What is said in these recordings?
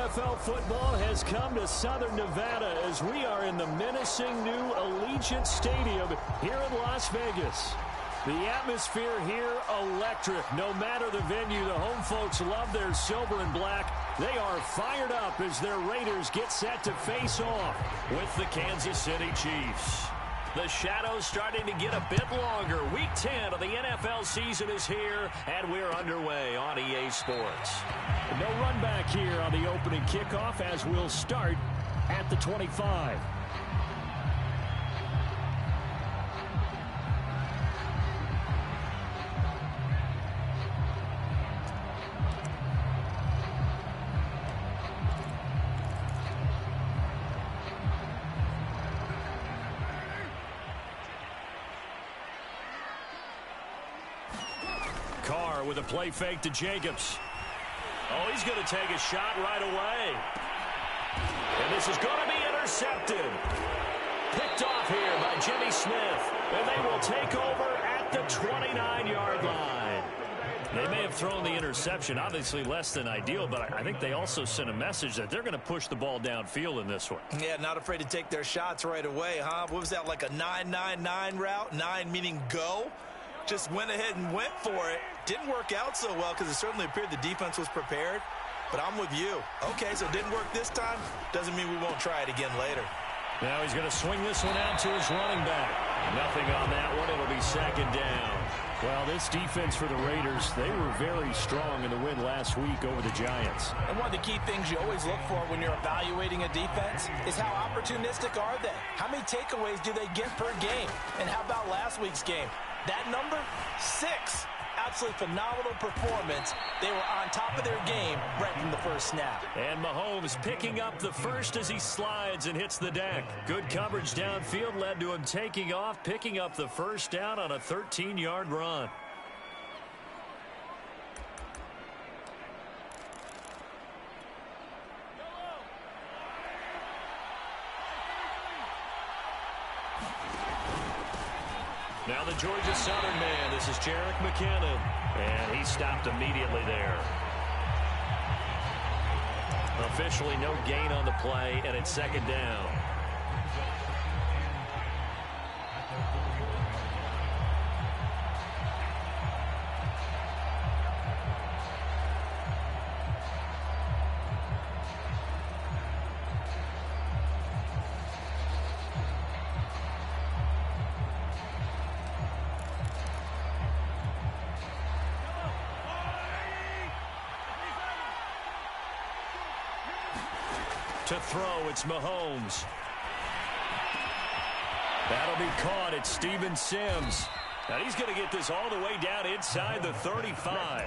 NFL football has come to Southern Nevada as we are in the menacing new Allegiant Stadium here in Las Vegas. The atmosphere here, electric. No matter the venue, the home folks love their silver and black. They are fired up as their Raiders get set to face off with the Kansas City Chiefs. The shadows starting to get a bit longer. Week 10 of the NFL season is here, and we're underway on EA Sports. No run back here on the opening kickoff as we'll start at the 25. Carr with a play fake to Jacobs. Oh, he's going to take a shot right away. And this is going to be intercepted. Picked off here by Jimmy Smith. And they will take over at the 29-yard line. They may have thrown the interception, obviously less than ideal, but I think they also sent a message that they're going to push the ball downfield in this one. Yeah, not afraid to take their shots right away, huh? What was that, like a 9-9-9 route? 9 meaning go? Just went ahead and went for it. Didn't work out so well because it certainly appeared the defense was prepared. But I'm with you. Okay, so it didn't work this time. Doesn't mean we won't try it again later. Now he's going to swing this one out to his running back. Nothing on that one. It'll be second down. Well, this defense for the Raiders, they were very strong in the win last week over the Giants. And one of the key things you always look for when you're evaluating a defense is how opportunistic are they? How many takeaways do they get per game? And how about last week's game? That number, 6. Absolutely phenomenal performance. They were on top of their game right from the first snap. And Mahomes picking up the first as he slides and hits the deck. Good coverage downfield led to him taking off, picking up the first down on a 13-yard run. Now the Georgia Southern man, this is Jerick McKinnon, and he stopped immediately there. Officially no gain on the play, and it's second down. To throw, it's Mahomes. That'll be caught. It's Steven Sims. Now he's going to get this all the way down inside the 35.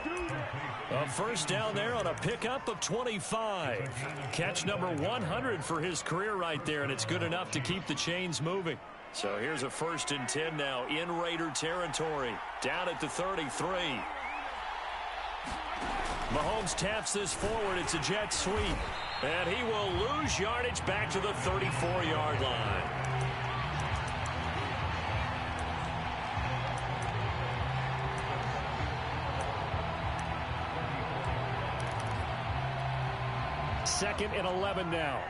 A first down there on a pickup of 25. Catch number 100 for his career right there, and it's good enough to keep the chains moving. So here's a 1st and 10 now in Raider territory. Down at the 33. Mahomes taps this forward. It's a jet sweep. And he will lose yardage back to the 34-yard line. Second and 11 now.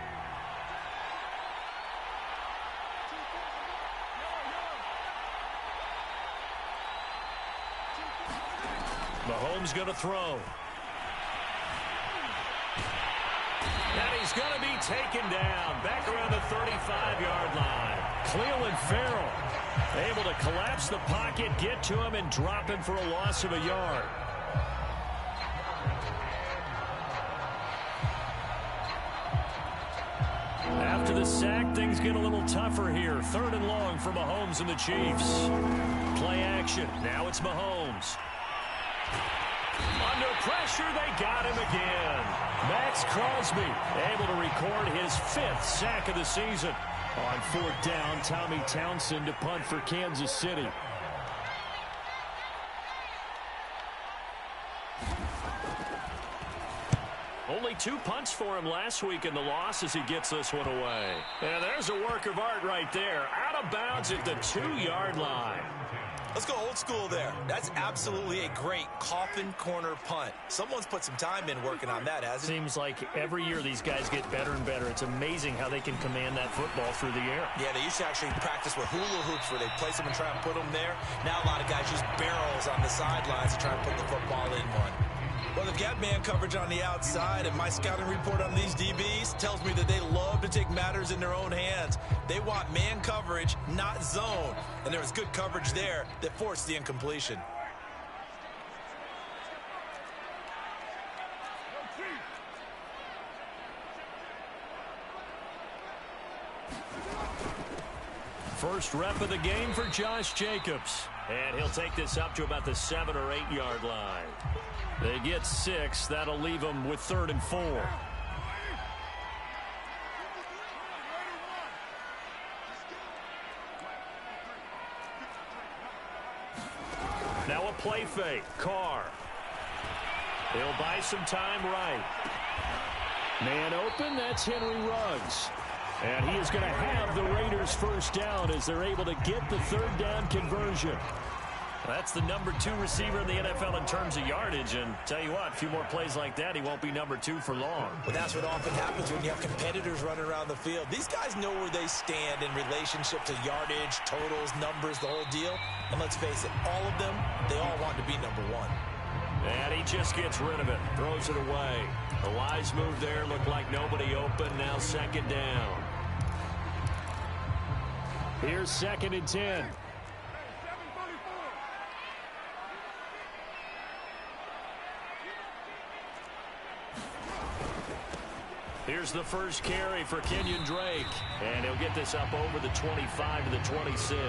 Mahomes going to throw. And he's going to be taken down back around the 35-yard line. Clelin Ferrell able to collapse the pocket, get to him, and drop him for a loss of a yard. After the sack, things get a little tougher here. 3rd and long for Mahomes and the Chiefs. Play action. Now it's Mahomes. Under pressure, they got him again. Max Crosby able to record his 5th sack of the season. On 4th down, Tommy Townsend to punt for Kansas City. Only 2 punts for him last week in the loss as he gets this one away. And there's a work of art right there. Out of bounds at the 2-yard line. Let's go old school there. That's absolutely a great coffin corner punt. Someone's put some time in working on that, hasn't it? Seems like every year these guys get better and better. It's amazing how they can command that football through the air. Yeah, they used to actually practice with hula hoops where they place them and try and put them there. Now a lot of guys use barrels on the sidelines to try and put the football in one. Well, they've got man coverage on the outside, and my scouting report on these DBs tells me that they love to take matters in their own hands. They want man coverage, not zone. And there was good coverage there that forced the incompletion. First rep of the game for Josh Jacobs. And he'll take this up to about the 7 or 8 yard line. They get 6. That'll leave them with 3rd and 4. Now a play fake. Carr. He'll buy some time right. Man open. That's Henry Ruggs. And he is going to have the Raiders first down as they're able to get the 3rd down conversion. That's the number 2 receiver in the NFL in terms of yardage. And tell you what, a few more plays like that, he won't be number 2 for long. Well, that's what often happens when you have competitors running around the field. These guys know where they stand in relationship to yardage, totals, numbers, the whole deal. And let's face it, all of them, they all want to be number 1. And he just gets rid of it, throws it away. A wise move there, looked like nobody open, now 2nd down. Here's 2nd and 10. Here's the first carry for Kenyon Drake. And he'll get this up over the 25 to the 26.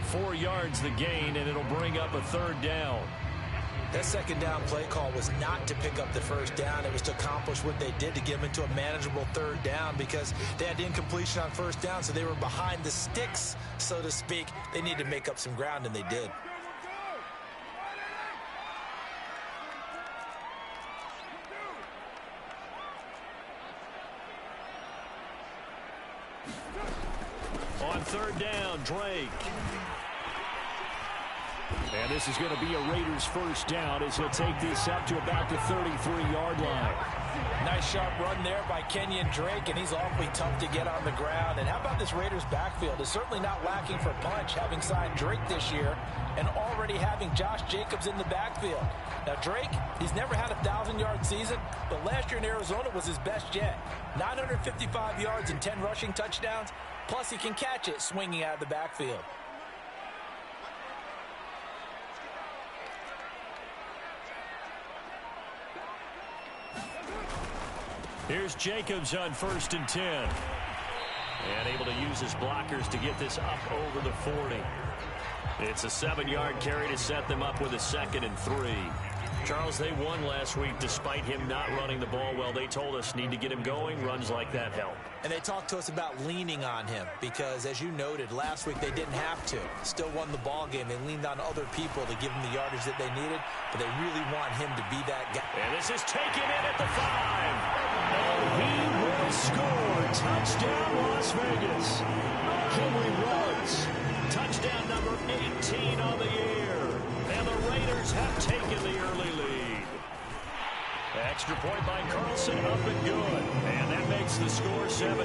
4 yards the gain, and it'll bring up a 3rd down. That 2nd down play call was not to pick up the 1st down. It was to accomplish what they did to get them into a manageable 3rd down because they had incompletion on 1st down, so they were behind the sticks, so to speak. They needed to make up some ground, and they did. On 3rd down, Drake. And this is going to be a Raiders first down as he'll take this up to about the 33-yard line. Nice sharp run there by Kenyon Drake, and he's awfully tough to get on the ground. And how about this Raiders backfield? It's certainly not lacking for punch, having signed Drake this year and already having Josh Jacobs in the backfield. Now, Drake, he's never had a 1,000-yard season, but last year in Arizona was his best yet. 955 yards and 10 rushing touchdowns, plus he can catch it swinging out of the backfield. Here's Jacobs on 1st and 10. And able to use his blockers to get this up over the 40. It's a 7-yard carry to set them up with a 2nd and 3. Charles, they won last week despite him not running the ball well. They told us need to get him going. Runs like that help. And they talked to us about leaning on him because, as you noted, last week they didn't have to. Still won the ball game. They leaned on other people to give them the yardage that they needed, but they really want him to be that guy. And this is taken in at the 5. And he will score. Touchdown, Las Vegas. Henry Ruggs. Touchdown number 18 on the year. And the Raiders have taken the early lead. Extra point by Carlson, up and good. And that makes the score 7-0.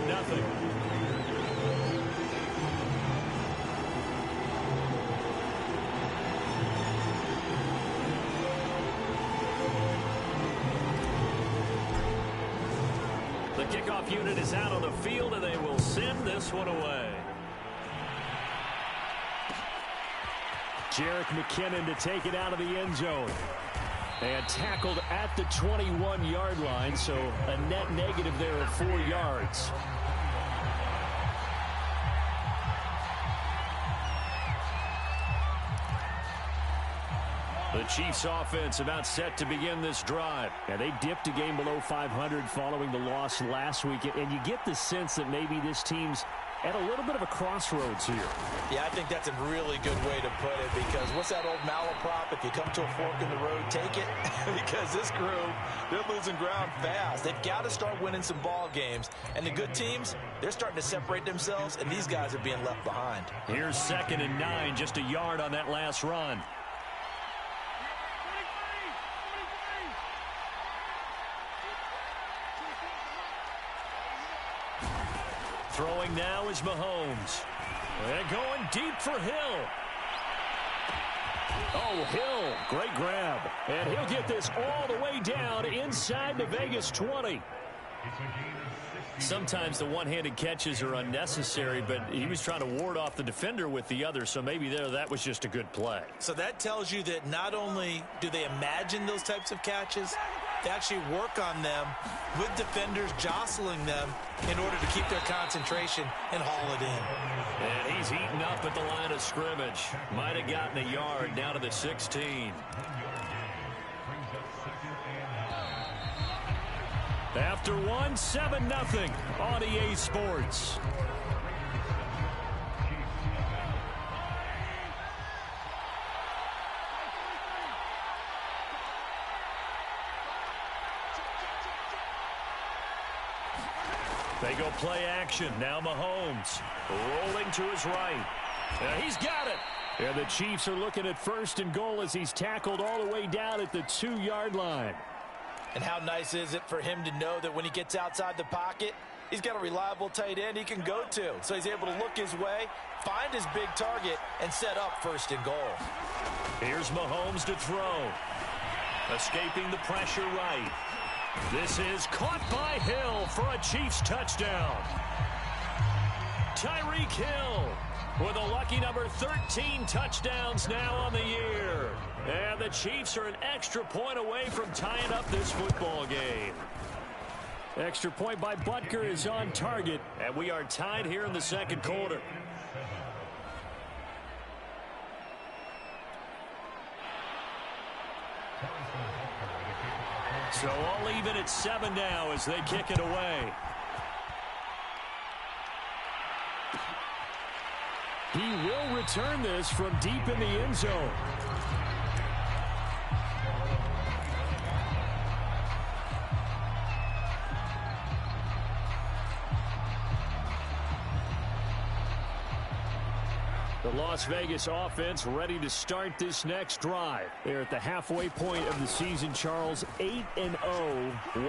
The kickoff unit is out on the field, and they will send this one away. Jerick McKinnon to take it out of the end zone. And tackled at the 21-yard line, so a net negative there of 4 yards. The Chiefs offense about set to begin this drive. Yeah, they dipped a game below 500 following the loss last week, and you get the sense that maybe this team's at a little bit of a crossroads here. Yeah, I think that's a really good way to put it, because what's that old malaprop? If you come to a fork in the road, take it. Because this crew, they're losing ground fast. They've got to start winning some ball games. And the good teams, they're starting to separate themselves, and these guys are being left behind. Here's 2nd and 9, just a yard on that last run. Throwing now is Mahomes. And going deep for Hill. Oh, Hill, great grab. And he'll get this all the way down inside the Vegas 20. Sometimes the one-handed catches are unnecessary, but he was trying to ward off the defender with the other, so maybe that was just a good play. So that tells you that not only do they imagine those types of catches, they actually work on them with defenders jostling them in order to keep their concentration and haul it in. And he's eaten up at the line of scrimmage. Might have gotten a yard down to the 16. After 7-0 on EA Sports. They go play action. Now Mahomes rolling to his right. He's got it. And the Chiefs are looking at 1st and goal as he's tackled all the way down at the 2-yard line. And how nice is it for him to know that when he gets outside the pocket, he's got a reliable tight end he can go to. So he's able to look his way, find his big target, and set up 1st and goal. Here's Mahomes to throw. Escaping the pressure right. This is caught by Hill for a Chiefs touchdown. Tyreek Hill with a lucky number 13 touchdowns now on the year. And the Chiefs are an extra point away from tying up this football game. Extra point by Butker is on target, and we are tied here in the 2nd quarter. So all even at 7 now as they kick it away. He will return this from deep in the end zone. The Las Vegas offense ready to start this next drive. They're at the halfway point of the season, Charles. 8-0.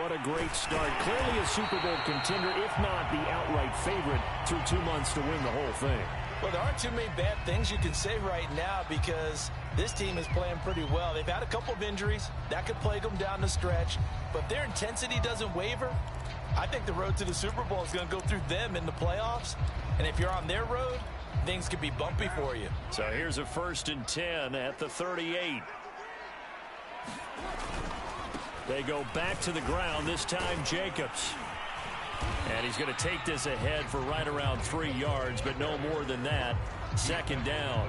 What a great start. Clearly a Super Bowl contender, if not the outright favorite, through 2 months to win the whole thing. Well, there aren't too many bad things you can say right now because this team is playing pretty well. They've had a couple of injuries. That could plague them down the stretch. But if their intensity doesn't waver, I think the road to the Super Bowl is going to go through them in the playoffs. And if you're on their road, things could be bumpy for you. So here's a 1st and 10 at the 38. They go back to the ground, this time Jacobs. And he's going to take this ahead for right around 3 yards, but no more than that. 2nd down.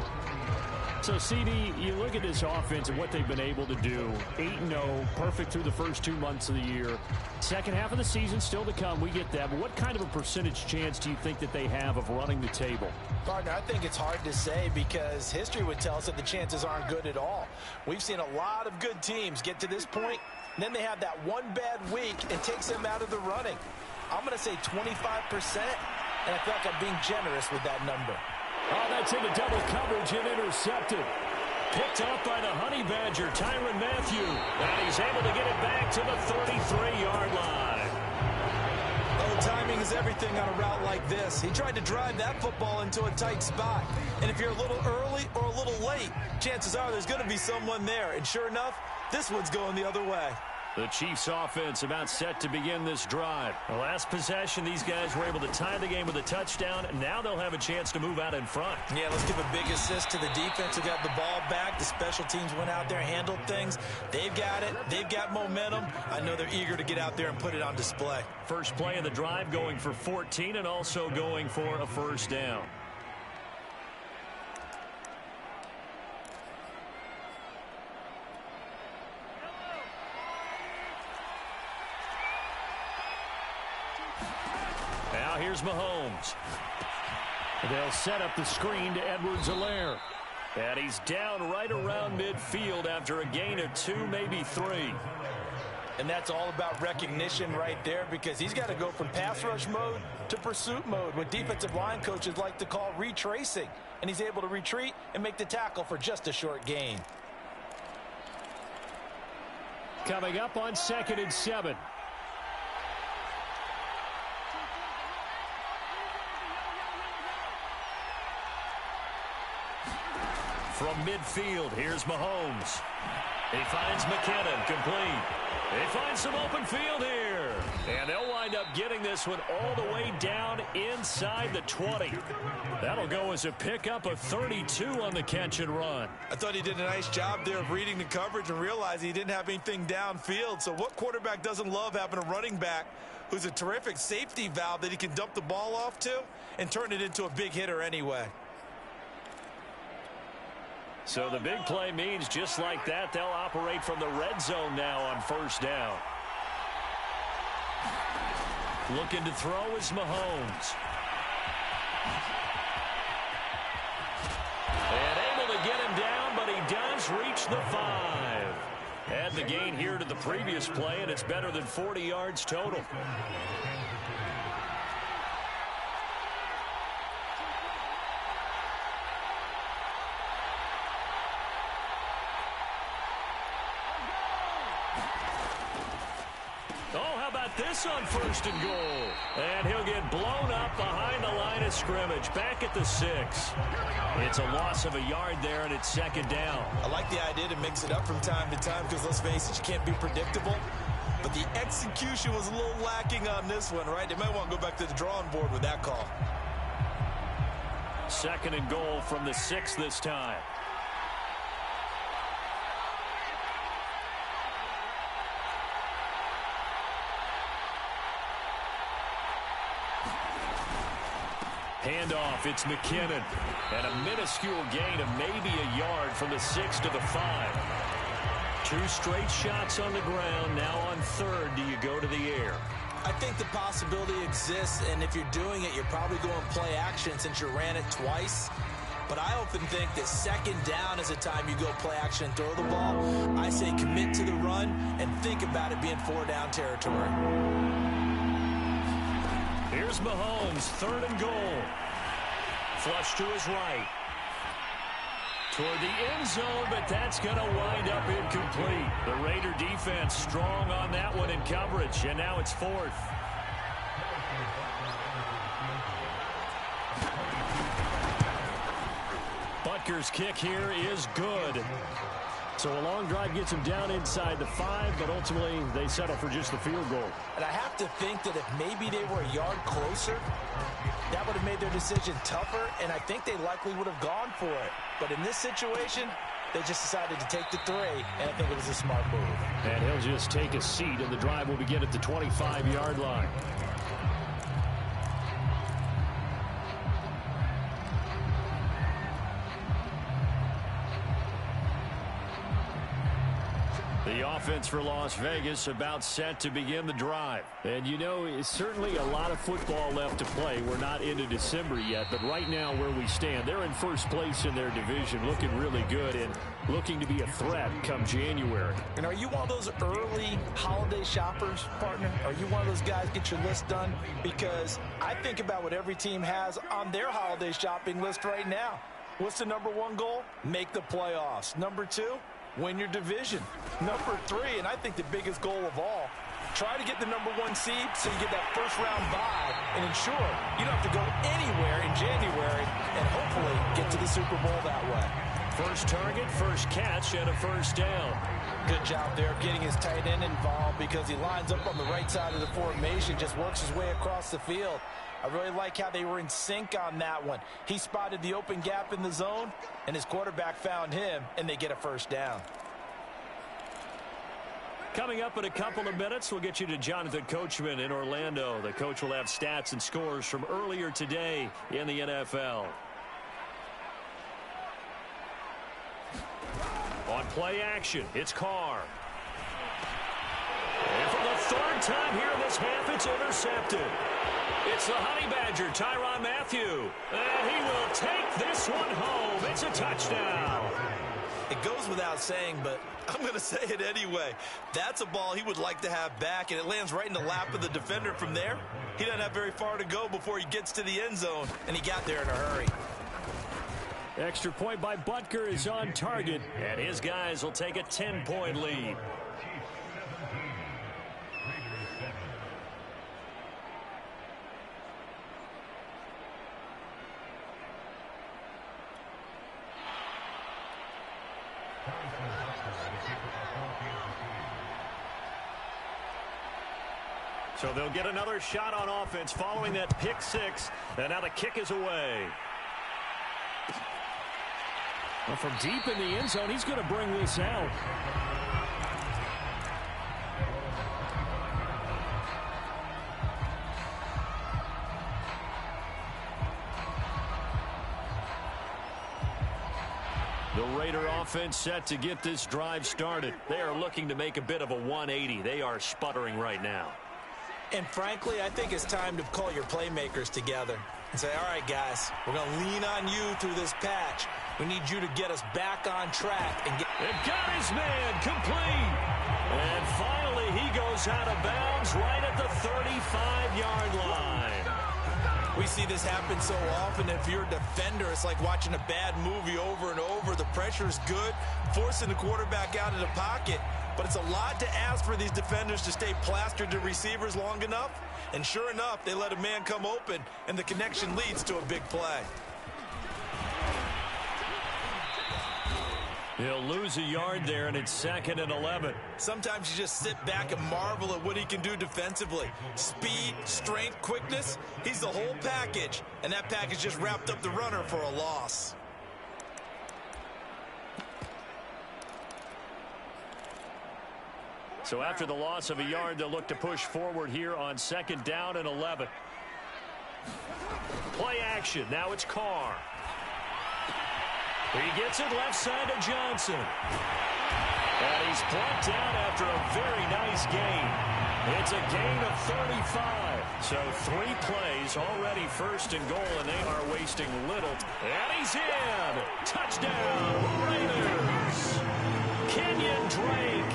So, CD, you look at this offense and what they've been able to do. 8-0, perfect through the first 2 months of the year. Second half of the season still to come. We get that. But what kind of a percentage chance do you think that they have of running the table? Partner, I think it's hard to say because history would tell us that the chances aren't good at all. We've seen a lot of good teams get to this point, and then they have that one bad week and takes them out of the running. I'm going to say 25%, and I feel like I'm being generous with that number. Oh, that's into double coverage and intercepted. Picked off by the Honey Badger, Tyrann Mathieu. And he's able to get it back to the 33-yard line. Oh, timing is everything on a route like this. He tried to drive that football into a tight spot. And if you're a little early or a little late, chances are there's going to be someone there. And sure enough, this one's going the other way. The Chiefs offense about set to begin this drive. The last possession, these guys were able to tie the game with a touchdown, and now they'll have a chance to move out in front. Yeah, let's give a big assist to the defense who got the ball back. The special teams went out there, handled things. They've got it. They've got momentum. I know they're eager to get out there and put it on display. First play of the drive going for 14 and also going for a 1st down. Here's Mahomes. They'll set up the screen to Edwards-Helaire. And he's down right around midfield after a gain of 2, maybe 3. And that's all about recognition right there, because he's got to go from pass rush mode to pursuit mode, what defensive line coaches like to call retracing. And he's able to retreat and make the tackle for just a short gain. Coming up on 2nd and 7. From midfield, here's Mahomes. He finds McKinnon, complete. He finds some open field here. And they'll wind up getting this one all the way down inside the 20. That'll go as a pickup of 32 on the catch and run. I thought he did a nice job there of reading the coverage and realizing he didn't have anything downfield. So what quarterback doesn't love having a running back who's a terrific safety valve that he can dump the ball off to and turn it into a big hitter anyway? So the big play means just like that, they'll operate from the red zone now on 1st down. Looking to throw is Mahomes. And able to get him down, but he does reach the 5. Add the gain here to the previous play, and it's better than 40 yards total. This on 1st and goal. And he'll get blown up behind the line of scrimmage. Back at the 6. It's a loss of a yard there, and it's 2nd down. I like the idea to mix it up from time to time because, let's face it, you can't be predictable. But the execution was a little lacking on this one, right? They might want to go back to the drawing board with that call. 2nd and goal from the 6 this time. Handoff, it's McKinnon. And a minuscule gain of maybe a yard from the 6 to the 5. 2 straight shots on the ground. Now on 3rd, do you go to the air? I think the possibility exists, and if you're doing it, you're probably going play action since you ran it twice. But I often think that 2nd down is a time you go play action and throw the ball. I say commit to the run and think about it being 4-down territory. Here's Mahomes, 3rd and goal. Flush to his right. Toward the end zone, but that's going to wind up incomplete. The Raider defense strong on that one in coverage, and now it's 4th. Butker's kick here is good. So a long drive gets him down inside the 5, but ultimately they settle for just the field goal. And I have to think that if maybe they were a yard closer, that would have made their decision tougher, and I think they likely would have gone for it. But in this situation, they just decided to take the 3, and I think it was a smart move. And he'll just take a seat, and the drive will begin at the 25-yard line. The offense for Las Vegas about set to begin the drive. And you know, it's certainly a lot of football left to play. We're not into December yet, but right now where we stand, they're in 1st place in their division, looking really good and looking to be a threat come January. And are you one of those early holiday shoppers, partner? Are you one of those guys get your list done? Because I think about what every team has on their holiday shopping list right now. What's the number 1 goal? Make the playoffs. Number 2? Win your division. Number 3, and I think the biggest goal of all, try to get the number 1 seed so you get that 1st round bye and ensure you don't have to go anywhere in January and hopefully get to the Super Bowl that way. First target, first catch, and a 1st down. Good job there getting his tight end involved because he lines up on the right side of the formation, just works his way across the field. I really like how they were in sync on that one. He spotted the open gap in the zone, and his quarterback found him, and they get a 1st down. Coming up in a couple of minutes, we'll get you to Jonathan Coachman in Orlando. The coach will have stats and scores from earlier today in the NFL. On play action, it's Carr. And from the third time here in this half it's intercepted. It's the Honey Badger, Tyrann Mathieu. And he will take this one home. It's a touchdown. It goes without saying, but I'm going to say it anyway. That's a ball he would like to have back, and it lands right in the lap of the defender from there. He doesn't have very far to go before he gets to the end zone, and he got there in a hurry. Extra point by Butker is on target, and his guys will take a 10-point lead. So they'll get another shot on offense following that pick six. And now the kick is away. Well, from deep in the end zone, he's going to bring this out. The Raider offense set to get this drive started. They are looking to make a bit of a 180. They are sputtering right now. And frankly, I think it's time to call your playmakers together and say, all right, guys, we're going to lean on you through this patch. We need you to get us back on track. And got his man complete. And finally, he goes out of bounds right at the 35-yard line. We see this happen so often. If you're a defender, it's like watching a bad movie over and over. The pressure is good, forcing the quarterback out of the pocket. But it's a lot to ask for these defenders to stay plastered to receivers long enough. And sure enough, they let a man come open, and the connection leads to a big play. He'll lose a yard there, and it's 2nd and 11. Sometimes you just sit back and marvel at what he can do defensively. Speed, strength, quickness, he's the whole package. And that package just wrapped up the runner for a loss. So after the loss of a yard, they'll look to push forward here on 2nd down and 11. Play action. Now it's Carr. He gets it left side to Johnson. And he's brought down after a very nice gain. It's a gain of 35. So 3 plays already 1st and goal, and they are wasting little. And he's in. Touchdown, Raiders. Kenyon Drake,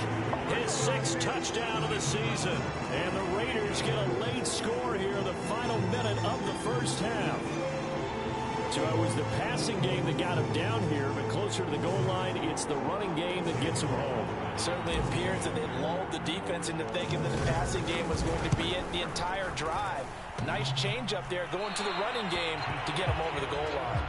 his 6th touchdown of the season. And the Raiders get a late score here in the final minute of the first half. So it was the passing game that got him down here, but closer to the goal line, it's the running game that gets him home. Certainly appears that they lulled the defense into thinking that the passing game was going to be in the entire drive. Nice change up there going to the running game to get him over the goal line.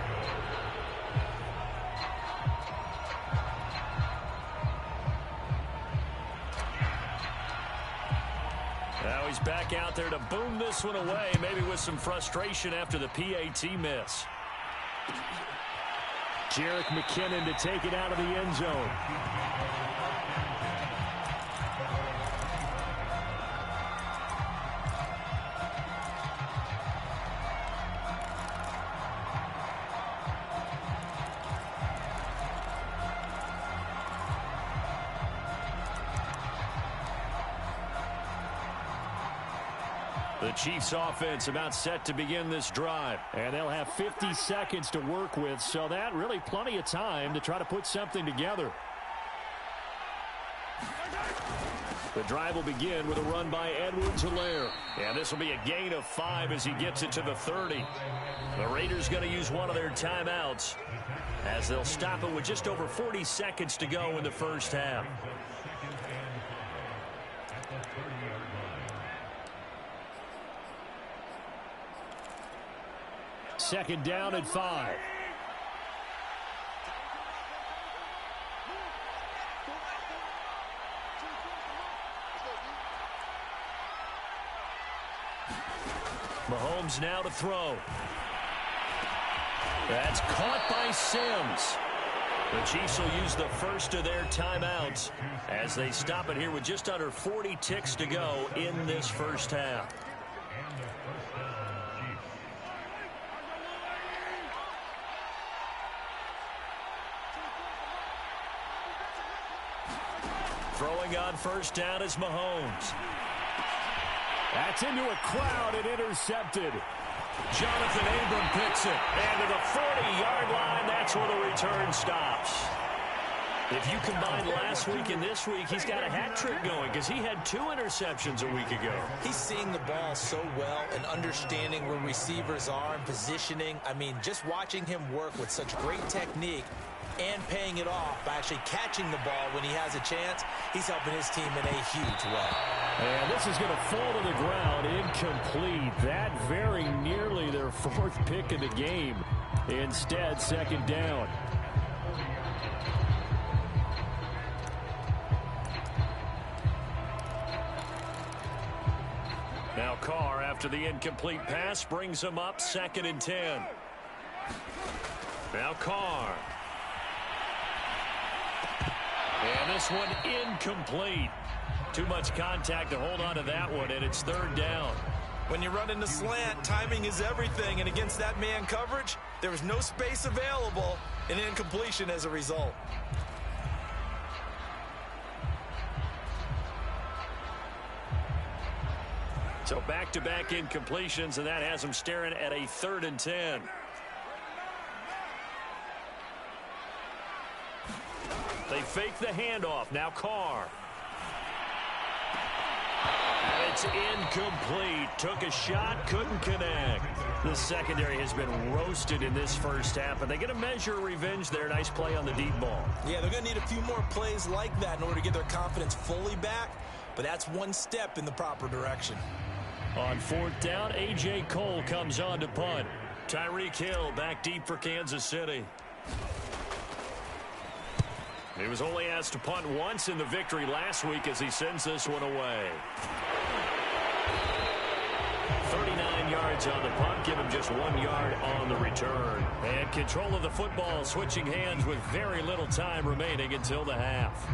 Now he's back out there to boom this one away, maybe with some frustration after the PAT miss. Jerick McKinnon to take it out of the end zone. The Chiefs offense about set to begin this drive. And they'll have 50 seconds to work with, so that really plenty of time to try to put something together. The drive will begin with a run by Edwards-Helaire. And this will be a gain of 5 as he gets it to the 30. The Raiders going to use one of their timeouts as they'll stop it with just over 40 seconds to go in the first half. Second down and 5. Mahomes now to throw. That's caught by Sims. The Chiefs will use the first of their timeouts as they stop it here with just under 40 ticks to go in this first half. Throwing on first down is Mahomes. That's into a crowd and intercepted. Jonathan Abram picks it. And to the 40-yard line, that's where the return stops. If you combine last week and this week, he's got a hat trick going because he had 2 interceptions a week ago. He's seeing the ball so well and understanding where receivers are and positioning. I mean, just watching him work with such great technique and paying it off by actually catching the ball when he has a chance, he's helping his team in a huge way. And this is going to fall to the ground, incomplete. That very nearly their 4th pick of the game. Instead, 2nd down. Now Carr, after the incomplete pass, brings him up 2nd and 10. Now Carr. And this one incomplete. Too much contact to hold on to that one, and it's 3rd down. When you run into slant, timing is everything, and against that man coverage, there was no space available, and incompletion as a result. So back-to-back incompletions, and that has him staring at a 3rd and 10. They fake the handoff. Now Carr. And it's incomplete. Took a shot, couldn't connect. The secondary has been roasted in this first half, and they get a measure of revenge there. Nice play on the deep ball. Yeah, they're going to need a few more plays like that in order to get their confidence fully back, but that's one step in the proper direction. On 4th down, A.J. Cole comes on to punt. Tyreek Hill back deep for Kansas City. He was only asked to punt once in the victory last week as he sends this one away. 39 yards on the punt, give him just 1 yard on the return. And control of the football switching hands with very little time remaining until the half.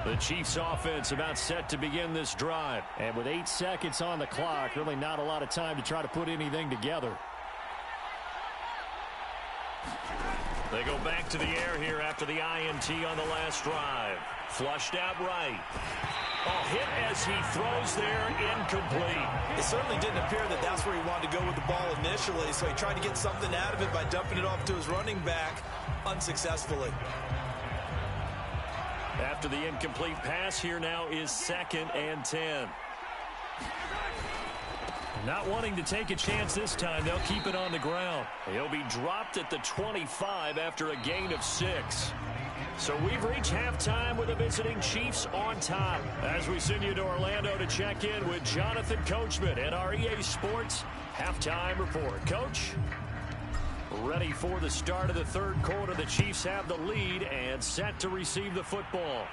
The Chiefs offense about set to begin this drive. And with 8 seconds on the clock, really not a lot of time to try to put anything together. They go back to the air here after the INT on the last drive. Flushed out right. A hit as he throws there, incomplete. It certainly didn't appear that that's where he wanted to go with the ball initially, so he tried to get something out of it by dumping it off to his running back unsuccessfully. After the incomplete pass, here now is 2nd and 10. Not wanting to take a chance this time, they'll keep it on the ground. He'll be dropped at the 25 after a gain of 6. So we've reached halftime with the visiting Chiefs on top. As we send you to Orlando to check in with Jonathan Coachman at our EA Sports Halftime Report. Coach? Ready for the start of the 3rd quarter. The Chiefs have the lead and set to receive the football.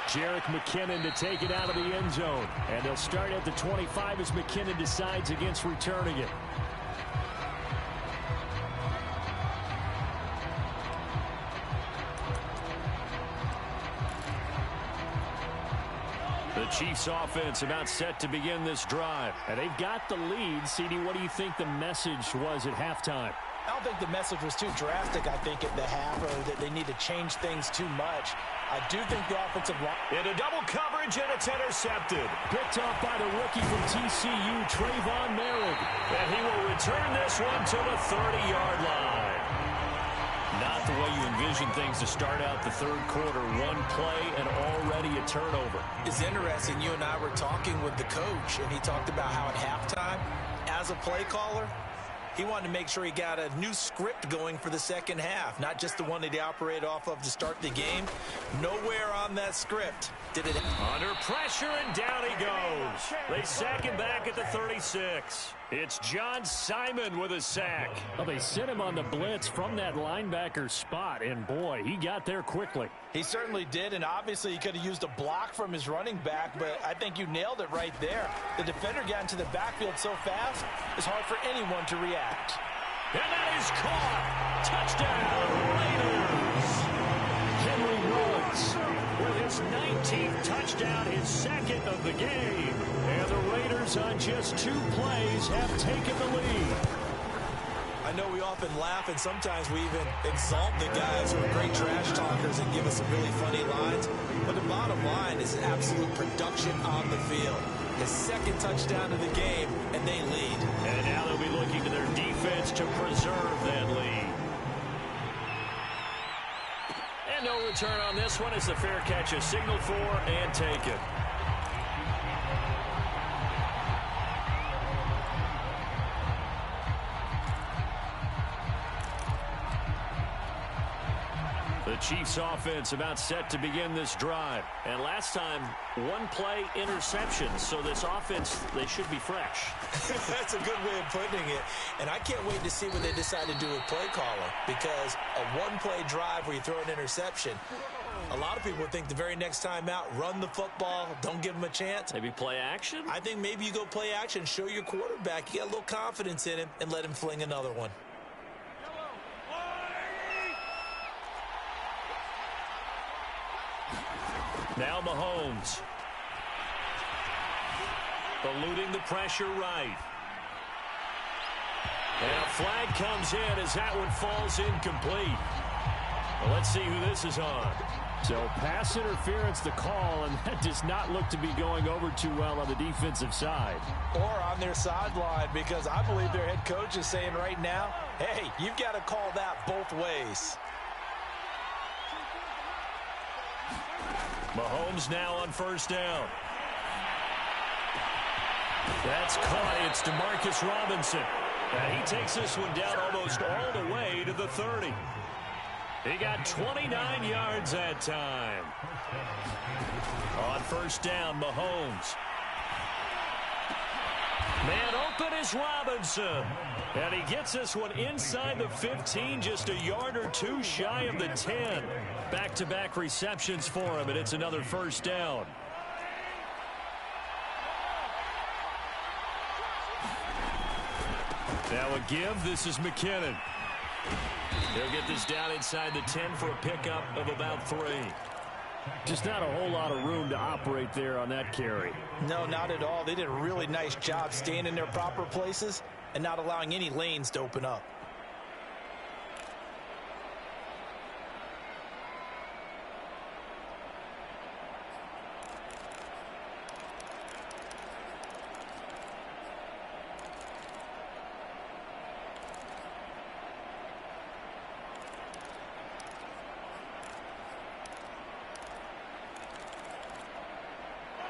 Jerick McKinnon to take it out of the end zone. And they'll start at the 25 as McKinnon decides against returning it. The Chiefs offense about set to begin this drive. And they've got the lead. CD, what do you think the message was at halftime? I don't think the message was too drastic, I think, at the half, or that they need to change things too much. I do think the offensive line... Into double coverage, and it's intercepted. Picked off by the rookie from TCU, Trayvon Merrick. And he will return this one to the 30-yard line. Not the way you envision things to start out the 3rd quarter. One play and already a turnover. It's interesting. You and I were talking with the coach, and he talked about how at halftime, as a play caller, he wanted to make sure he got a new script going for the 2nd half, not just the one that he operated off of to start the game. Nowhere on that script did it. Under pressure, and down he goes. They sack him back at the 36. It's John Simon with a sack. Well, they sent him on the blitz from that linebacker spot, and boy, he got there quickly. He certainly did, and obviously he could have used a block from his running back, but I think you nailed it right there. The defender got into the backfield so fast, it's hard for anyone to react. And that is caught. Touchdown, Raiders. Henry Ruggs with his 19th touchdown down, his second of the game. And the Raiders on just 2 plays have taken the lead. I know we often laugh, and sometimes we even exalt the guys who are great trash talkers and give us some really funny lines. But the bottom line is absolute production on the field. His second touchdown of the game, and they lead. And now they'll be looking to their defense to preserve that lead. And no return on this one as the fair catch is signaled for and taken. The Chiefs offense about set to begin this drive. And last time, 1 play interception. So this offense, they should be fresh. That's a good way of putting it. And I can't wait to see what they decide to do with play caller. Because a 1-play drive where you throw an interception, a lot of people think the very next time out, run the football, don't give them a chance. Maybe play action? I think maybe you go play action, show your quarterback you got a little confidence in him, and let him fling another one. Now Mahomes. Eluding the pressure right. And a flag comes in as that one falls incomplete. Well, let's see who this is on. So pass interference the call, and that does not look to be going over too well on the defensive side. Or on their sideline, because I believe their head coach is saying right now, hey, you've got to call that both ways. Mahomes now on first down. That's caught. It's Demarcus Robinson. And he takes this one down almost all the way to the 30. He got 29 yards that time. On first down, Mahomes. Man open is Robinson. And he gets this one inside the 15, just a yard or 2 shy of the 10. Back-to-back receptions for him, and it's another first down. Now a give. This is McKinnon. He'll get this down inside the 10 for a pickup of about 3. Just not a whole lot of room to operate there on that carry. No, not at all. They did a really nice job staying in their proper places and not allowing any lanes to open up.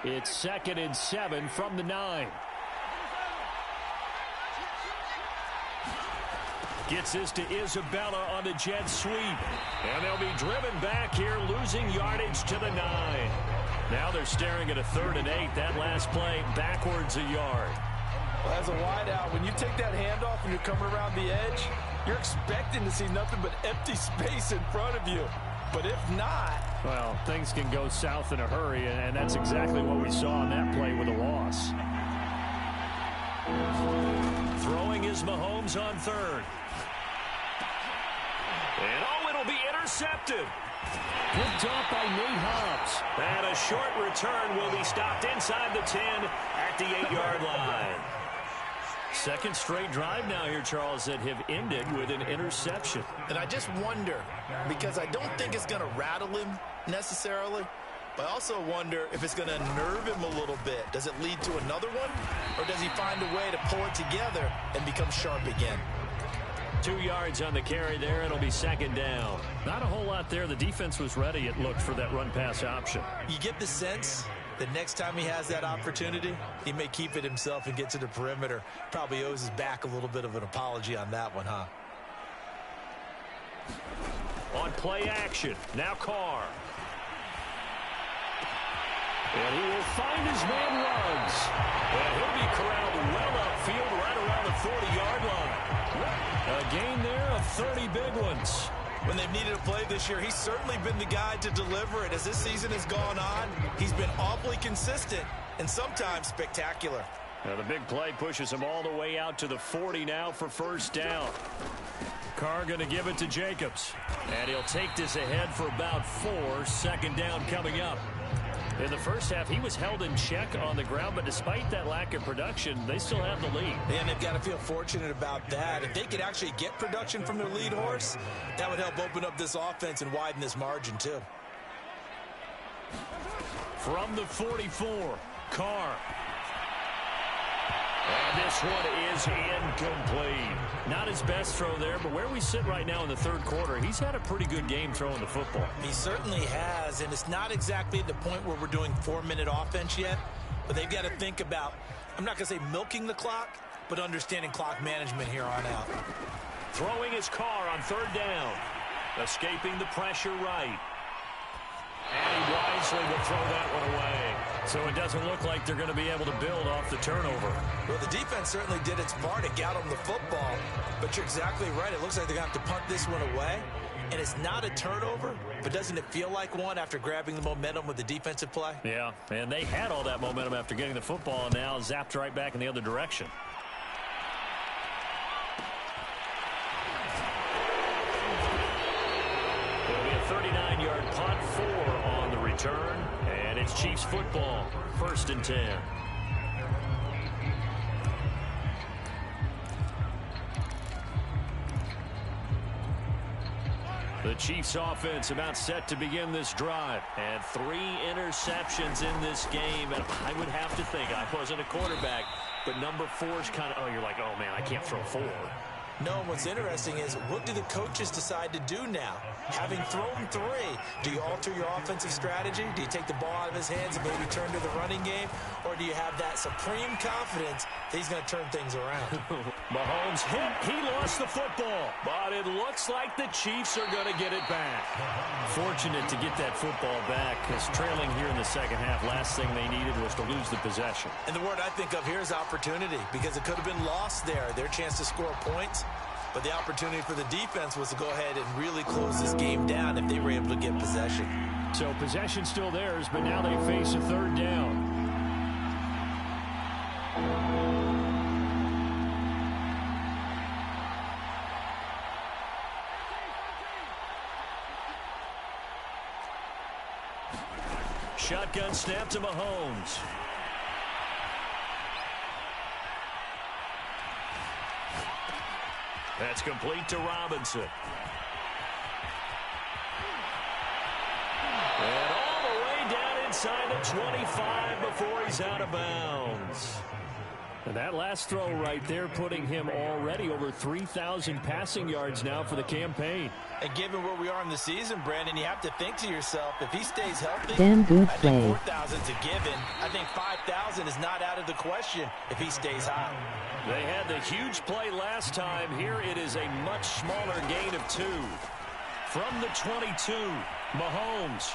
It's 2nd and 7 from the 9. Gets this to Isabella on the jet sweep. And they'll be driven back here, losing yardage to the 9. Now they're staring at a 3rd and 8. That last play backwards a yard. Well, as a wideout, when you take that handoff and you're coming around the edge, you're expecting to see nothing but empty space in front of you. But if not... Well, things can go south in a hurry, and that's exactly what we saw on that play with a loss. Throwing is Mahomes on 3rd. And it'll be intercepted. Picked off by Nate Hobbs. And a short return will be stopped inside the 10 at the 8-yard line. Second straight drive now here, Charles, that have ended with an interception. And I just wonder, because I don't think it's going to rattle him necessarily, but I also wonder if it's going to nerve him a little bit. Does it lead to another one, or does he find a way to pull it together and become sharp again? 2 yards on the carry there. It'll be 2nd down. Not a whole lot there. The defense was ready, it looked, for that run-pass option. You get the sense that next time he has that opportunity, he may keep it himself and get to the perimeter. Probably owes his back a little bit of an apology on that one, huh? On play action, now Carr. And he will find his man Ruggs. And he'll be corralled well upfield right around the 40-yard line. A gain there of 30 big ones. When they've needed a play this year, he's certainly been the guy to deliver it. As this season has gone on, he's been awfully consistent and sometimes spectacular. Now the big play pushes him all the way out to the 40 now for first down. Carr going to give it to Jacobs. And he'll take this ahead for about 4. 2nd down coming up. In the first half, he was held in check on the ground, but despite that lack of production, they still have the lead. And they've got to feel fortunate about that. If they could actually get production from their lead horse, that would help open up this offense and widen this margin too. From the 44, Carr. And this one is incomplete. Not his best throw there, but where we sit right now in the third quarter, he's had a pretty good game throwing the football. He certainly has, and it's not exactly the point where we're doing 4-minute offense yet, but they've got to think about, I'm not going to say milking the clock, but understanding clock management here on out. Throwing his Carr on third down. Escaping the pressure right. And he wisely will throw that one away. So it doesn't look like they're going to be able to build off the turnover. Well, the defense certainly did its part to get them the football, but you're exactly right. It looks like they're going to have to punt this one away, and it's not a turnover, but doesn't it feel like one after grabbing the momentum with the defensive play? Yeah, and they had all that momentum after getting the football, and now zapped right back in the other direction. It'll be a 39-yard punt, 4 on the return, and it's Chiefs football, 1st and 10. The Chiefs offense about set to begin this drive, and 3 interceptions in this game, and I would have to think, I wasn't a quarterback, but number 4 is kind of, oh, you're like, oh man, I can't throw 4. No, what's interesting is, what do the coaches decide to do now? Having thrown 3, do you alter your offensive strategy? Do you take the ball out of his hands and maybe turn to the running game? Or do you have that supreme confidence that he's going to turn things around? Mahomes hit. He lost the football. But it looks like the Chiefs are going to get it back. Fortunate to get that football back, because trailing here in the second half, last thing they needed was to lose the possession. And the word I think of here is opportunity, because it could have been lost there. Their chance to score points. But the opportunity for the defense was to go ahead and really close this game down if they were able to get possession. So possession still theirs, but now they face a third down. Shotgun snap to Mahomes. That's complete to Robinson. And all the way down inside the 25 before he's out of bounds. And that last throw right there putting him already over 3,000 passing yards now for the campaign. And given where we are in the season, Brandon, you have to think to yourself, if he stays healthy, Damn good I think 4,000's a given. I think 5,000 is not out of the question if he stays hot. They had the huge play last time. Here it is a much smaller gain of 2. From the 22, Mahomes.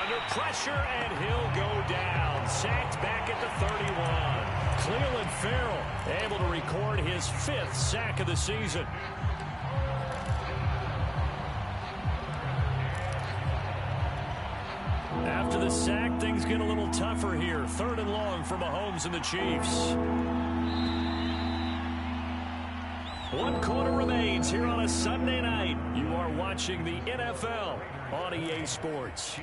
Under pressure, and he'll go down. Sacked back at the 31. Cleveland Farrell able to record his 5th sack of the season. After the sack, things get a little tougher here. 3rd and long for Mahomes and the Chiefs. 1 quarter remains here on a Sunday night. You are watching the NFL on EA Sports.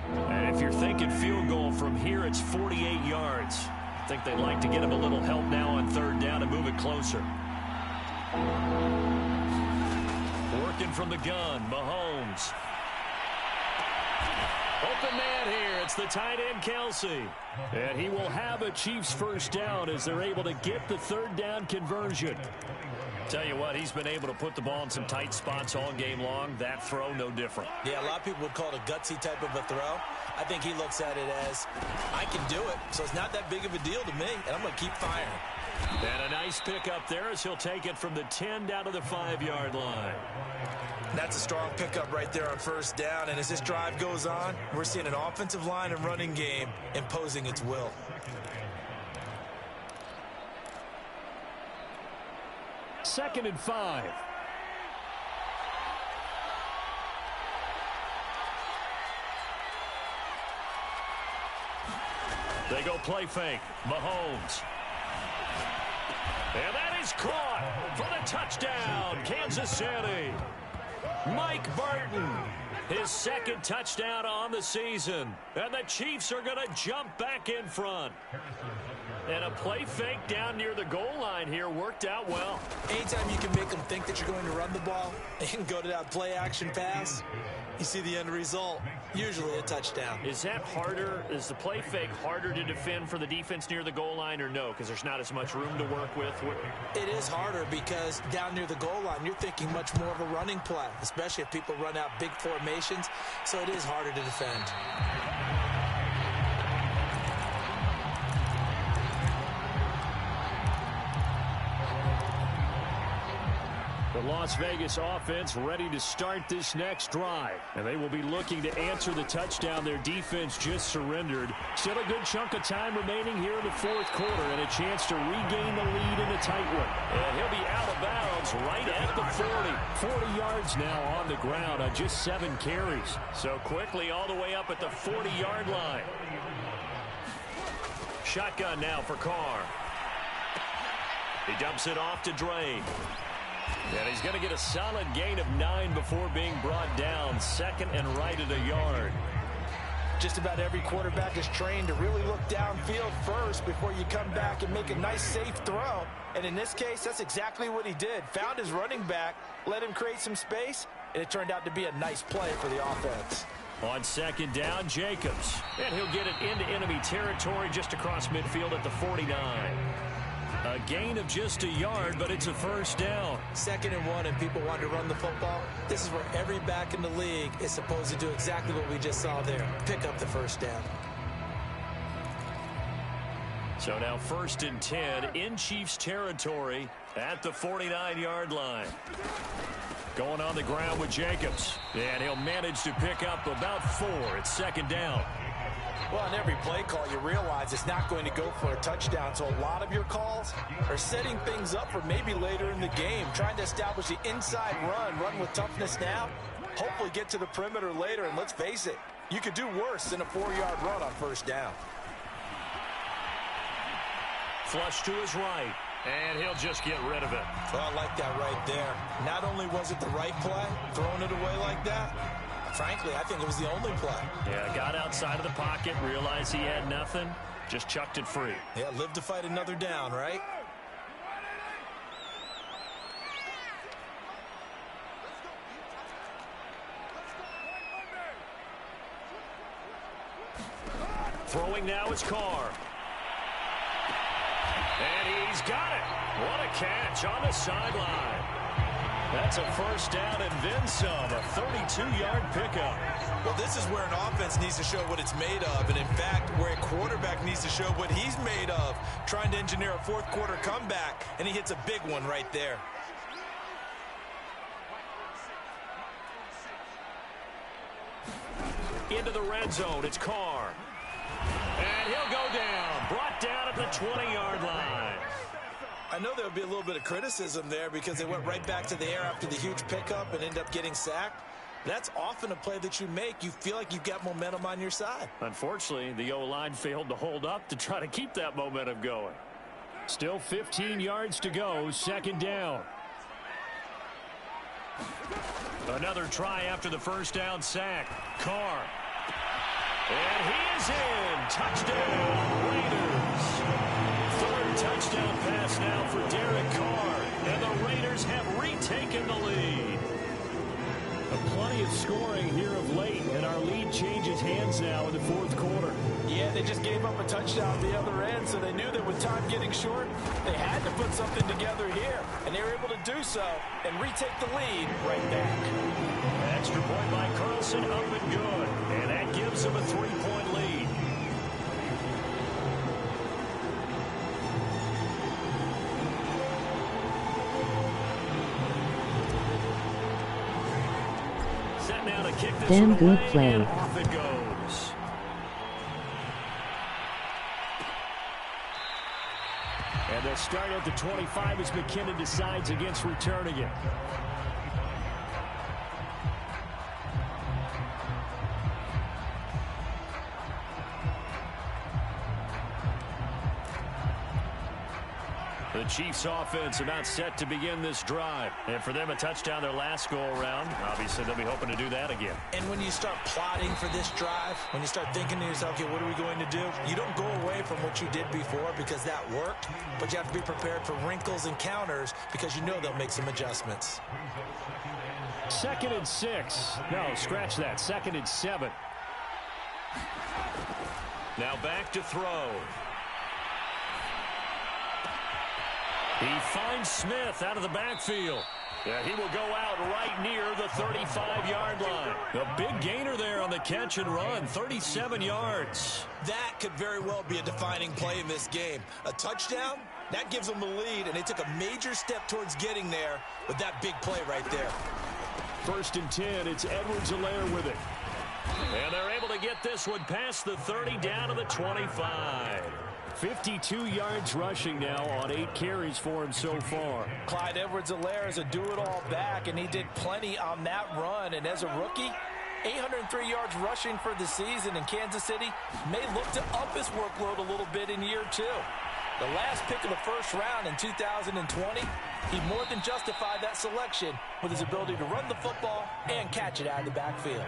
And if you're thinking field goal from here, it's 48 yards. I think they'd like to get him a little help now on 3rd down and move it closer. Working from the gun, Mahomes. Open man here. It's the tight end, Kelsey. And he will have a Chiefs 1st down as they're able to get the 3rd down conversion. Tell you what, he's been able to put the ball in some tight spots all game long. That throw, no different. Yeah, a lot of people would call it a gutsy type of a throw. I think he looks at it as, I can do it, so it's not that big of a deal to me, and I'm going to keep firing. And a nice pickup there as he'll take it from the 10 down to the 5-yard line. That's a strong pickup right there on 1st down, and as this drive goes on, we're seeing an offensive line and running game imposing its will. Second and 5. They go play fake. Mahomes. And that is caught for the touchdown, Kansas City. Mike Burton, his second touchdown on the season. And the Chiefs are going to jump back in front. And a play fake down near the goal line here worked out well. Anytime you can make them think that you're going to run the ball and go to that play action pass, you see the end result, usually a touchdown. Is that harder? Is the play fake harder to defend for the defense near the goal line or no? Because there's not as much room to work with. It is harder because down near the goal line, you're thinking much more of a running play, especially if people run out big formations. So it is harder to defend. The Las Vegas offense ready to start this next drive. And they will be looking to answer the touchdown their defense just surrendered. Still a good chunk of time remaining here in the fourth quarter and a chance to regain the lead in a tight one. And he'll be out of bounds right at the 40. 40 yards now on the ground on just 7 carries. So quickly all the way up at the 40-yard line. Shotgun now for Carr. He dumps it off to Dre. And he's going to get a solid gain of 9 before being brought down. Second and right at a yard. Just about every quarterback is trained to really look downfield first before you come back and make a nice, safe throw. And in this case, that's exactly what he did. Found his running back, let him create some space, and it turned out to be a nice play for the offense. On second down, Jacobs. And he'll get it into enemy territory just across midfield at the 49. A gain of just a yard, but it's a first down. 2nd and 1, and people want to run the football. This is where every back in the league is supposed to do exactly what we just saw there. Pick up the first down. So now 1st and 10 in Chiefs territory at the 49-yard line. Going on the ground with Jacobs. And he'll manage to pick up about 4. It's 2nd down. Well, on every play call, you realize it's not going to go for a touchdown. So a lot of your calls are setting things up for maybe later in the game, trying to establish the inside run with toughness now, hopefully get to the perimeter later. And let's face it, you could do worse than a 4-yard run on first down. Flush to his right, and he'll just get rid of it. Well, I like that right there. Not only was it the right play, throwing it away like that, frankly, I think it was the only play. Yeah, got outside of the pocket, realized he had nothing, just chucked it free. Yeah, live to fight another down, right? Throwing now is Carr. And he's got it. What a catch on the sideline. That's a first down and then some, a 32-yard pickup. Well, this is where an offense needs to show what it's made of, and in fact, where a quarterback needs to show what he's made of, trying to engineer a fourth quarter comeback, and he hits a big one right there. Into the red zone, it's Carr. And he'll go down, brought down at the 20-yard line. I know there would be a little bit of criticism there because they went right back to the air after the huge pickup and ended up getting sacked. That's often a play that you make. You feel like you've got momentum on your side. Unfortunately, the O-line failed to hold up to try to keep that momentum going. Still 15 yards to go, 2nd down. Another try after the first down sack. Carr. And he is in. Touchdown, Raiders. 3rd touchdown pass now for Derek Carr. And the Raiders have retaken the lead. Plenty of scoring here of late, and our lead changes hands now in the 4th quarter. Yeah, they just gave up a touchdown at the other end, so they knew that with time getting short, they had to put something together here, and they were able to do so and retake the lead right back. Extra point by Carlson, up and good, and that gives them a 3-point lead. Set now to kick this Damn one good away, play. and off it goes. And they'll start at the 25 as McKinnon decides against returning it. The Chiefs offense about set to begin this drive. And for them, a touchdown their last go-around. Obviously, they'll be hoping to do that again. And when you start plotting for this drive, when you start thinking to yourself, okay, what are we going to do? You don't go away from what you did before because that worked, but you have to be prepared for wrinkles and counters because you know they'll make some adjustments. 2nd and 6. No, scratch that. 2nd and 7. Now back to throw. He finds Smith out of the backfield. Yeah, he will go out right near the 35-yard line. A big gainer there on the catch and run, 37 yards. That could very well be a defining play in this game. A touchdown, that gives them the lead, and they took a major step towards getting there with that big play right there. 1st and 10, it's Edwards-Helaire with it. And they're able to get this one past the 30 down to the 25. 52 yards rushing now on 8 carries for him so far. Clyde Edwards-Helaire is a do-it-all back, and he did plenty on that run. And as a rookie, 803 yards rushing for the season in Kansas City may look to up his workload a little bit in year 2. The last pick of the 1st round in 2020, he more than justified that selection with his ability to run the football and catch it out of the backfield.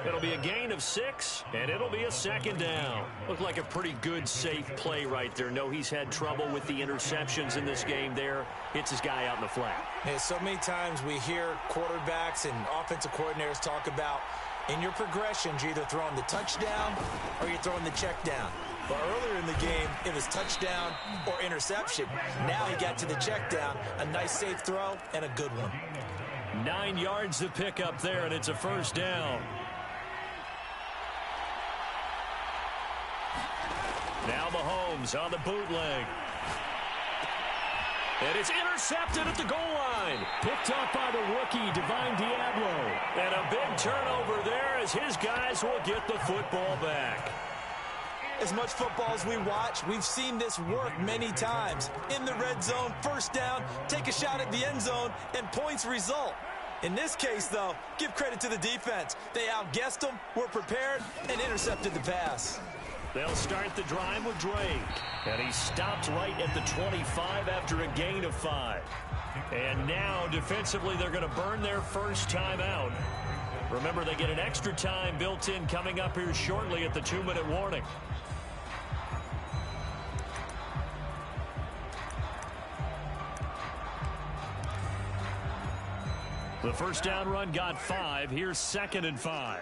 It'll be a gain of 6, and it'll be a 2nd down. Looked like a pretty good, safe play right there. No, he's had trouble with the interceptions in this game there. Hits his guy out in the flat. Yeah, so many times we hear quarterbacks and offensive coordinators talk about in your progressions, you're either throwing the touchdown or you're throwing the check down. But earlier in the game, it was touchdown or interception. Now he got to the check down, a nice safe throw, and a good one. 9 yards to pick up there, and it's a 1st down. Now Mahomes on the bootleg. And it's intercepted at the goal line. Picked up by the rookie, Divine Diablo. And a big turnover there as his guys will get the football back. As much football as we watch, we've seen this work many times. In the red zone, 1st down, take a shot at the end zone, and points result. In this case, though, give credit to the defense. They outguessed them, were prepared, and intercepted the pass. They'll start the drive with Drake. And he stopped right at the 25 after a gain of 5. And now, defensively, they're going to burn their 1st time out. Remember, they get an extra time built in coming up here shortly at the 2-minute warning. The 1st down run got 5. Here's 2nd and 5.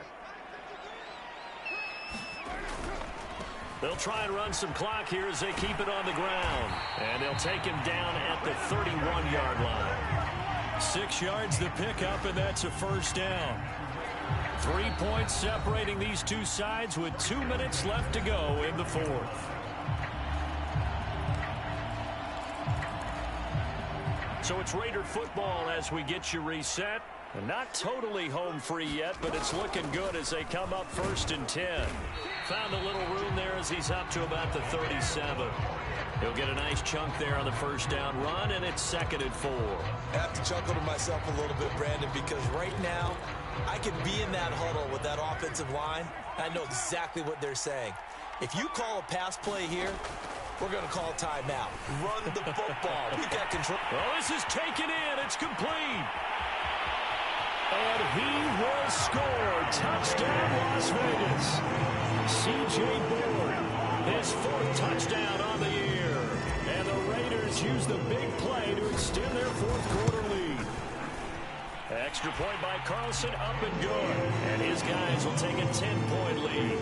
They'll try and run some clock here as they keep it on the ground. And they'll take him down at the 31-yard line. 6 yards to pick up, and that's a 1st down. 3 points separating these two sides with 2 minutes left to go in the 4th. So it's Raider football as we get you reset. Not totally home free yet, but it's looking good as they come up 1st and 10. Found a little room there as he's up to about the 37. He'll get a nice chunk there on the 1st down run, and it's 2nd and 4. I have to chuckle to myself a little bit, Brandon, because right now I could be in that huddle with that offensive line. I know exactly what they're saying. If you call a pass play here, we're going to call a timeout. Run the football. We've got control. Oh, this is taken in. It's complete. And he will score. Touchdown, Las Vegas. C.J. Board, his 4th touchdown on the year. And the Raiders use the big play to extend their 4th quarter lead. Extra point by Carlson, up and good. And his guys will take a 10-point lead.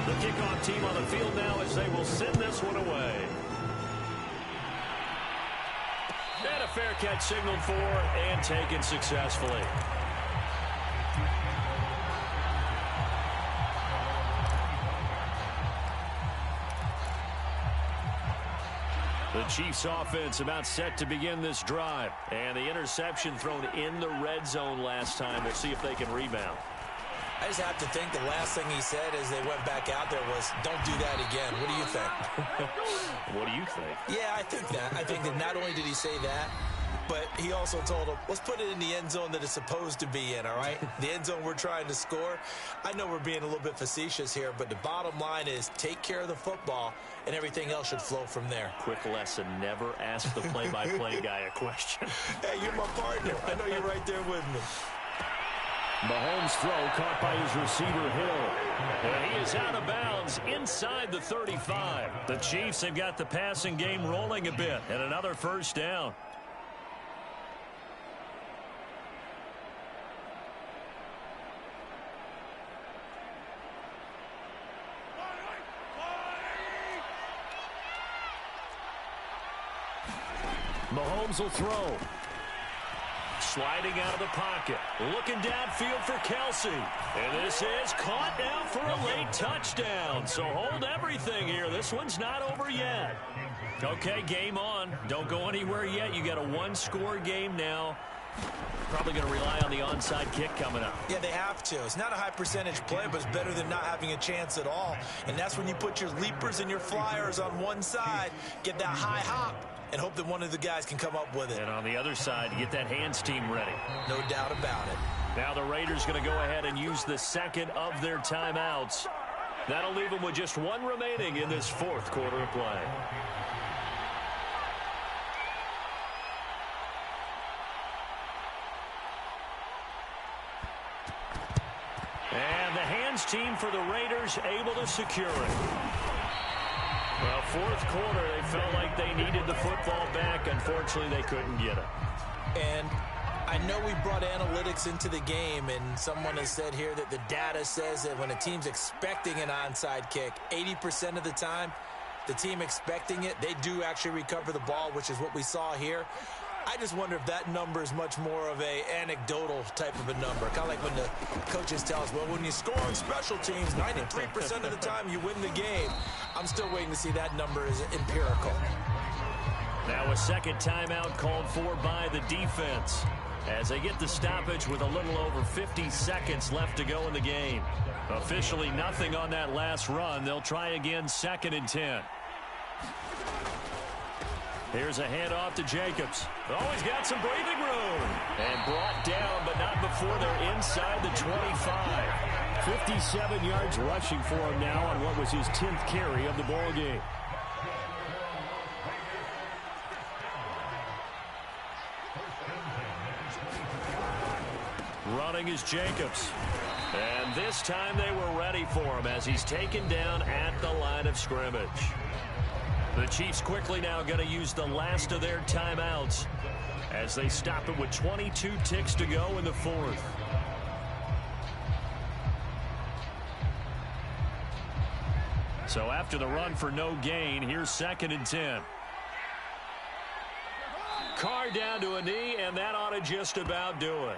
The kickoff team on the field now as they will send this one away. And a fair catch signaled for and taken successfully. The Chiefs offense about set to begin this drive. And the interception thrown in the red zone last time. We'll see if they can rebound. I just have to think the last thing he said as they went back out there was, don't do that again. What do you think? What do you think? Yeah, I think that. I think that not only did he say that, But he also told him, let's put it in the end zone that it's supposed to be in, all right? The end zone we're trying to score. I know we're being a little bit facetious here, but the bottom line is take care of the football, and everything else should flow from there. Quick lesson, never ask the play-by-play guy a question. Hey, you're my partner. I know you're right there with me. Mahomes' throw caught by his receiver, Hill. And he is out of bounds inside the 35. The Chiefs have got the passing game rolling a bit, and another first down. Mahomes will throw. Sliding out of the pocket. Looking downfield for Kelsey. And this is caught now for a late touchdown. So hold everything here. This one's not over yet. Okay, game on. Don't go anywhere yet. You got a one-score game now. Probably going to rely on the onside kick coming up. Yeah, they have to. It's not a high percentage play, but it's better than not having a chance at all. And that's when you put your leapers and your flyers on one side, get that high hop, and hope that one of the guys can come up with it. And on the other side, get that hands team ready. No doubt about it. Now the Raiders going to go ahead and use the second of their timeouts. That'll leave them with just one remaining in this fourth quarter of play. And the hands team for the Raiders able to secure it. Well, fourth quarter, they felt like they needed the football back. Unfortunately, they couldn't get it. And I know we brought analytics into the game, and someone has said here that the data says that when a team's expecting an onside kick, 80% of the time, the team expecting it, they do actually recover the ball, which is what we saw here. I just wonder if that number is much more of a anecdotal type of a number. Kind of like when the coaches tell us, well, when you score on special teams, 93% of the time you win the game. I'm still waiting to see that number is empirical. Now a second timeout called for by the defense as they get the stoppage with a little over 50 seconds left to go in the game. Officially nothing on that last run. They'll try again 2nd and 10. Here's a handoff to Jacobs. Oh, he's got some breathing room. And brought down, but not before they're inside the 25. 57 yards rushing for him now on what was his 10th carry of the ball game. Running is Jacobs. And this time they were ready for him as he's taken down at the line of scrimmage. The Chiefs quickly now going to use the last of their timeouts as they stop it with 22 ticks to go in the fourth. So after the run for no gain, here's 2nd and 10. Carr down to a knee, and that ought to just about do it.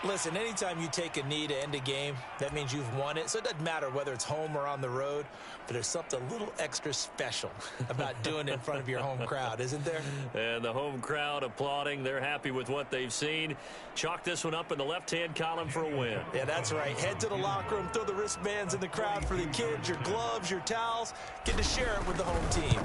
Listen, anytime you take a knee to end a game, that means you've won it. So it doesn't matter whether it's home or on the road, but there's something a little extra special about doing it in front of your home crowd, isn't there? And the home crowd applauding. They're happy with what they've seen. Chalk this one up in the left-hand column for a win. Yeah, that's right. Head to the locker room, throw the wristbands in the crowd for the kids, your gloves, your towels. Get to share it with the home team.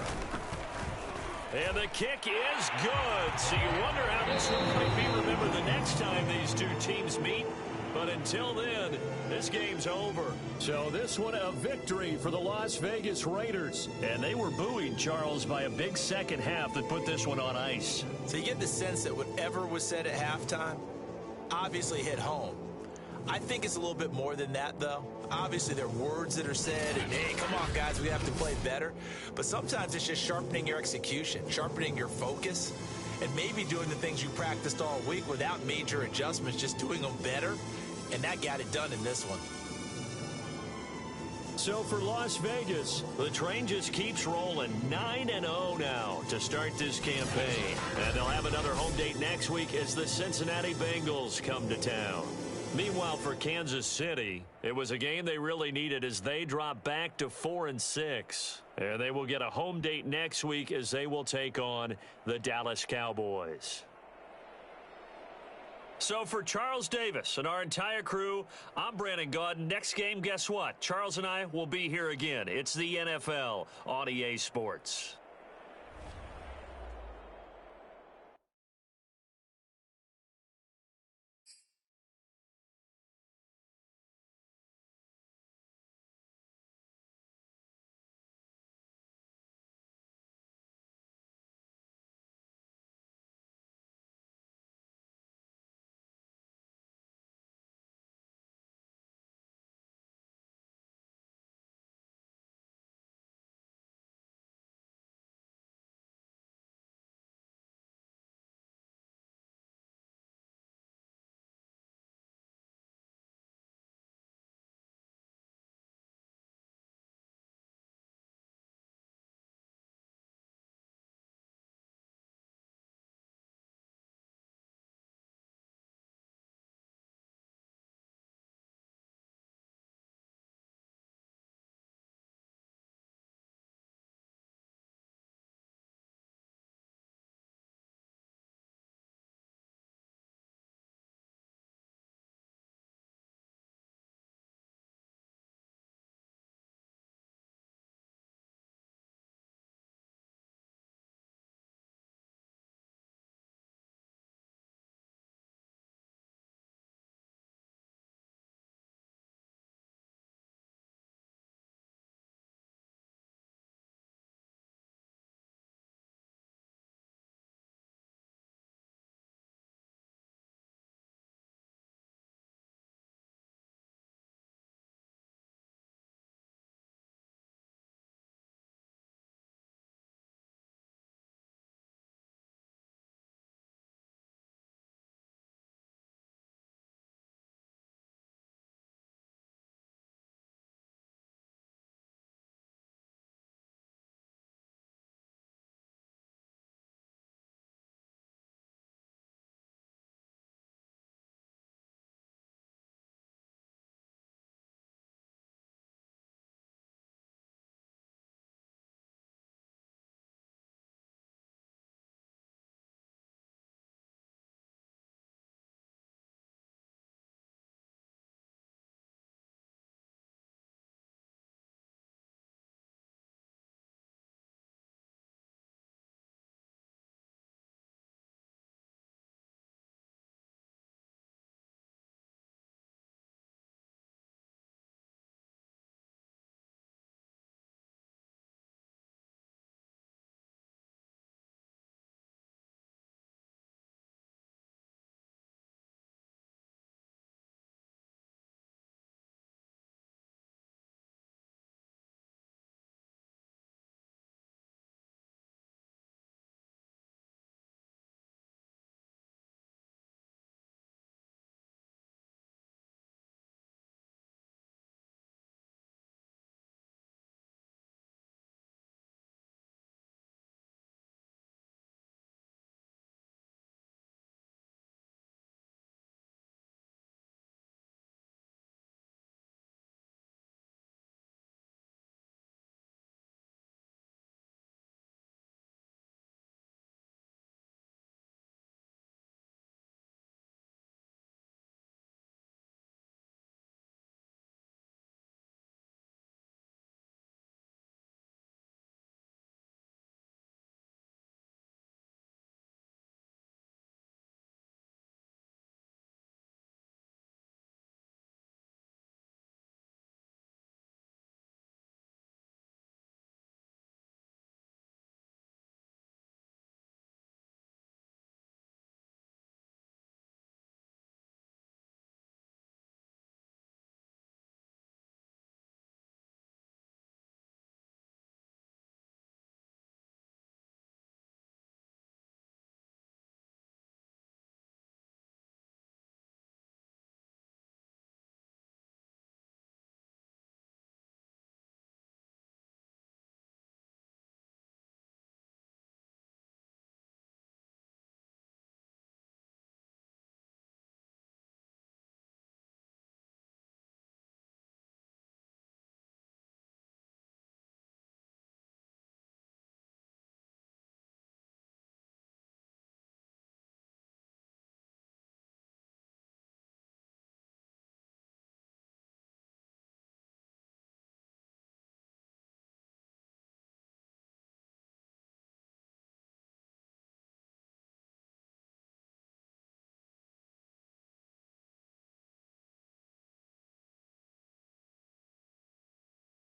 And the kick is good. So you wonder how this one might be remembered the next time these two teams meet. But until then, this game's over. So this one a victory for the Las Vegas Raiders. And they were buoyed, Charles, by a big second half that put this one on ice. So you get the sense that whatever was said at halftime obviously hit home. I think it's a little bit more than that, though. Obviously, there are words that are said, and, hey, come on, guys, we have to play better. But sometimes it's just sharpening your execution, sharpening your focus, and maybe doing the things you practiced all week without major adjustments, just doing them better, and that got it done in this one. So for Las Vegas, the train just keeps rolling. 9-0 now to start this campaign. And they'll have another home date next week as the Cincinnati Bengals come to town. Meanwhile, for Kansas City, it was a game they really needed as they drop back to 4-6. And they will get a home date next week as they will take on the Dallas Cowboys. So for Charles Davis and our entire crew, I'm Brandon Gaudin. Next game, guess what? Charles and I will be here again. It's the NFL on EA Sports.